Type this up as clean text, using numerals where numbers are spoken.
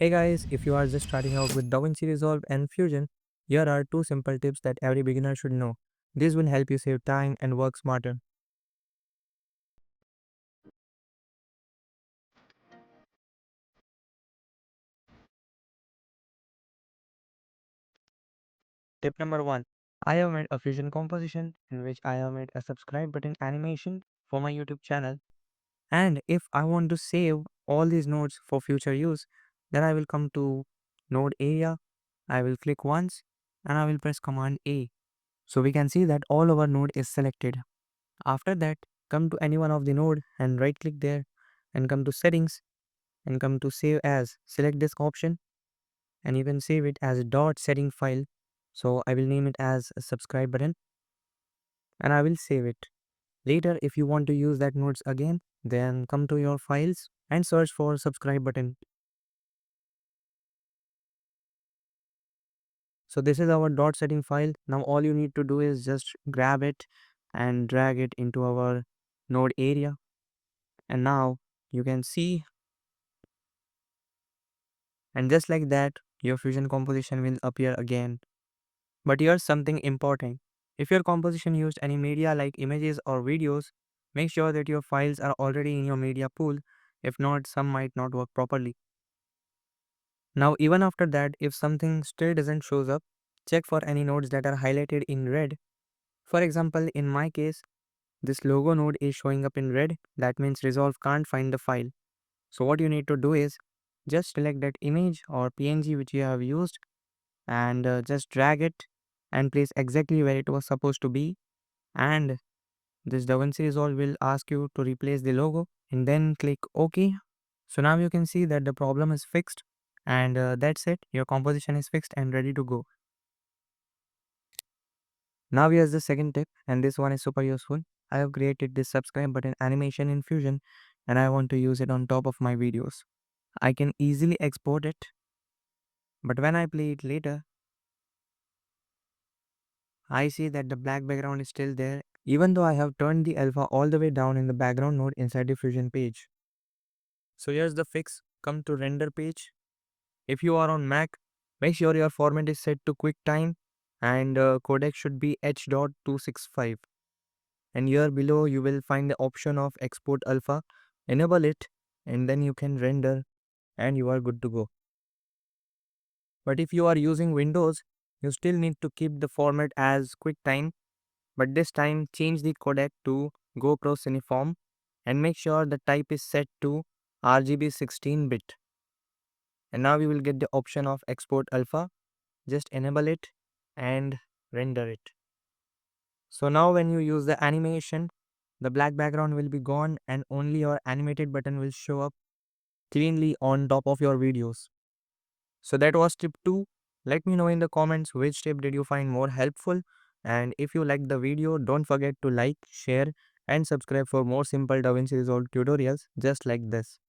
Hey guys, if you are just starting out with DaVinci Resolve and Fusion, here are two simple tips that every beginner should know. This will help you save time and work smarter. Tip number 1. I have made a Fusion composition in which I have made a subscribe button animation for my YouTube channel. And if I want to save all these nodes for future use, then I will come to node area, I will click once and I will press command A. So we can see that all our node is selected. After that, come to any one of the node and right click there and come to settings and come to save as. Select this option and you can save it as a dot setting file. So I will name it as a subscribe button and I will save it. Later, if you want to use that nodes again, then come to your files and search for subscribe button. So this is our dot setting file. Now all you need to do is just grab it and drag it into our node area. And now you can see, and just like that, your fusion composition will appear again. But here's something important. If your composition used any media like images or videos, make sure that your files are already in your media pool. If not, some might not work properly. Now, even after that, if something still doesn't shows up, check for any nodes that are highlighted in red. For example, in my case, this logo node is showing up in red. That means Resolve can't find the file. So what you need to do is just select that image or PNG which you have used and just drag it and place exactly where it was supposed to be, and this DaVinci Resolve will ask you to replace the logo and then click OK. So now you can see that the problem is fixed, and that's it, your composition is fixed and ready to go. Now here's the second tip, and this one is super useful. I have created this subscribe button animation in Fusion and I want to use it on top of my videos. I can easily export it, but when I play it later, I see that the black background is still there even though I have turned the alpha all the way down in the background node inside the Fusion page. So here's the fix. Come to render page. If you are on Mac, make sure your format is set to QuickTime and codec should be H.265. And here below you will find the option of export alpha. Enable it and then you can render and you are good to go. But if you are using Windows, you still need to keep the format as QuickTime, but this time change the codec to GoPro Cineform and make sure the type is set to RGB 16-bit. And now you will get the option of export alpha. Just enable it and render it. So now when you use the animation, the black background will be gone and only your animated button will show up cleanly on top of your videos. So that was tip 2. Let me know in the comments which tip did you find more helpful, and if you liked the video, don't forget to like, share and subscribe for more simple DaVinci Resolve tutorials just like this.